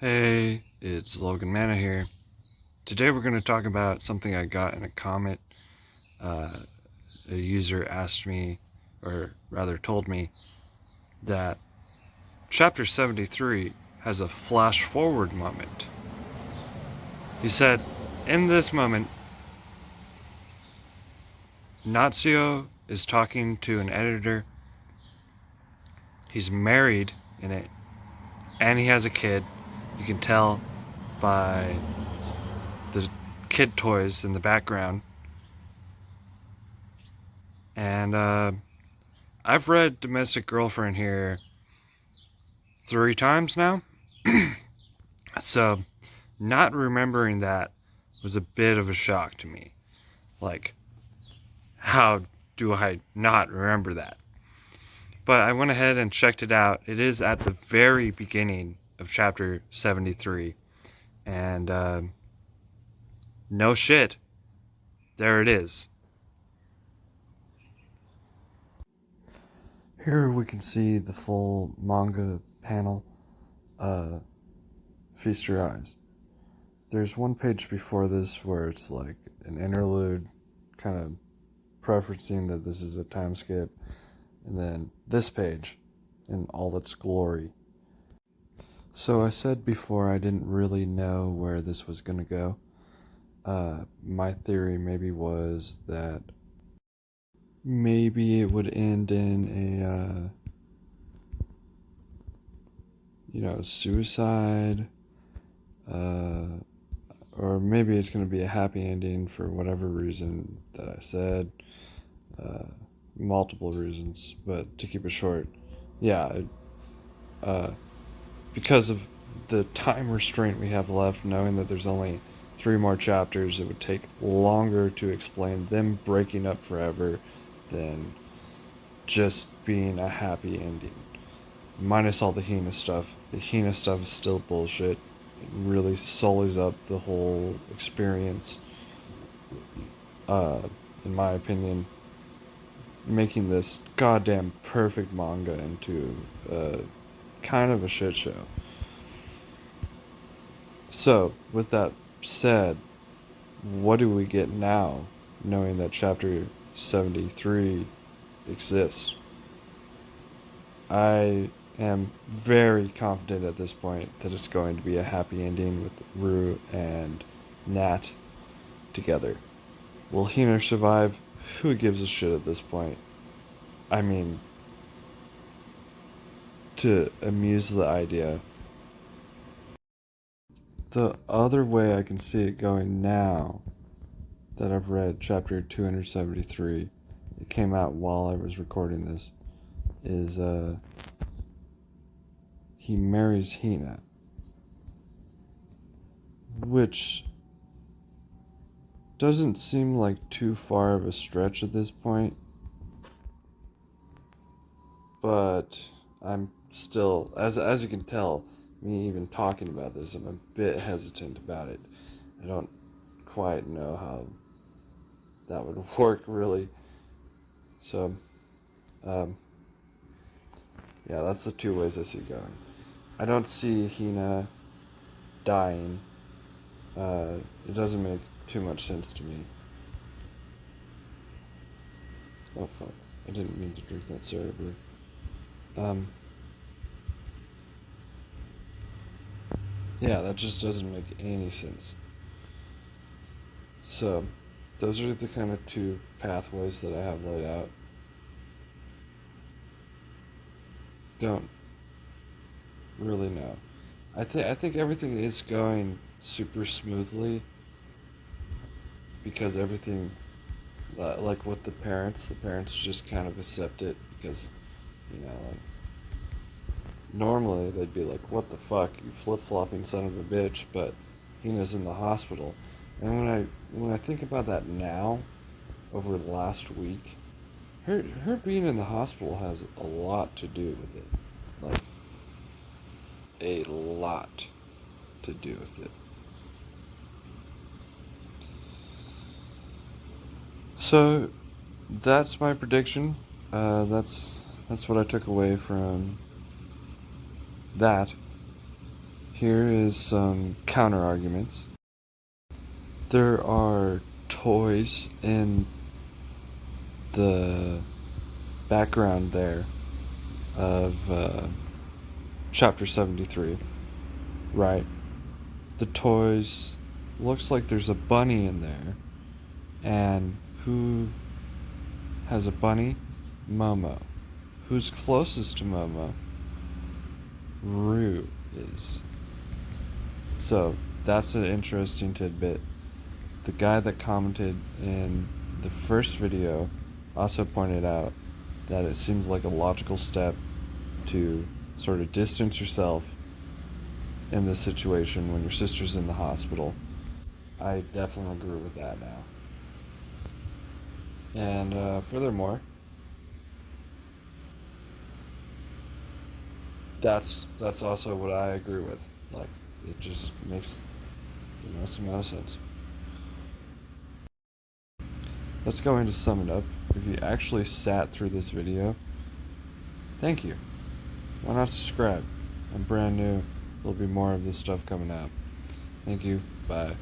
Hey, it's Logan Mana here. Today we're going to talk about something I got in a comment. A user asked me, or rather told me, that chapter 73 has a flash forward moment. He said, in this moment, Natsuo is talking to an editor. He's married in it, and he has a kid. You can tell by the kid toys in the background. And I've read Domestic Girlfriend here 3 times now. So, not remembering that was a bit of a shock to me. Like, how do I not remember that? But I went ahead and checked it out. It is at the very beginning of chapter 73. And, no shit. There it is. Here we can see the full manga panel. Feast your eyes. There's one page before this where it's like an interlude, kind of preferencing that this is a time skip, and then this page in all its glory. So I said before I didn't really know where this was going to go. My theory maybe was that maybe it would end in a suicide, or maybe it's going to be a happy ending for whatever reason that I said. Multiple reasons, but to keep it short, yeah, because of the time restraint we have left, knowing that there's only 3 more chapters, it would take longer to explain them breaking up forever than just being a happy ending. Minus all the Hina stuff. The Hina stuff is still bullshit. It really sullies up the whole experience, in my opinion, making this goddamn perfect manga into kind of a shit show. So, with that said, what do we get now, knowing that chapter 73 exists? I am very confident at this point that it's going to be a happy ending with Rue and Nat together. Will Hina survive? Who gives a shit at this point? I mean, to amuse the idea. The other way I can see it going now that I've read chapter 273, it came out while I was recording this, is he marries Hina. Which doesn't seem like too far of a stretch at this point. But I'm still, as you can tell, me even talking about this, I'm a bit hesitant about it. I don't quite know how that would work, really. So, yeah, that's the 2 ways I see it going. I don't see Hina dying. It doesn't make too much sense to me. Oh fuck, I didn't mean to drink that syrup. Yeah, that just doesn't make any sense. So, those are the kind of 2 pathways that I have laid out. Don't really know. I think everything is going super smoothly because everything, like with the parents just kind of accept it because, like, normally they'd be like, "What the fuck, you flip-flopping son of a bitch?" But Hina's in the hospital, and when I think about that now, over the last week, her being in the hospital has a lot to do with it, like a lot to do with it. So that's my prediction. That's what I took away from that. here is some counter arguments. There are toys in the background there of chapter 73, right? The toys, looks like there's a bunny in there, and who has a bunny? Momo. Who's closest to Momo? Rue is. So that's an interesting tidbit. The guy that commented in the first video also pointed out that it seems like a logical step to sort of distance yourself in this situation when your sister's in the hospital. I definitely agree with that now. And furthermore, that's also what I agree with. Like, it just makes the most amount of sense. Let's go into sum it up. If you actually sat through this video, thank you. Why not subscribe? I'm brand new. There'll be more of this stuff coming out. Thank you. Bye.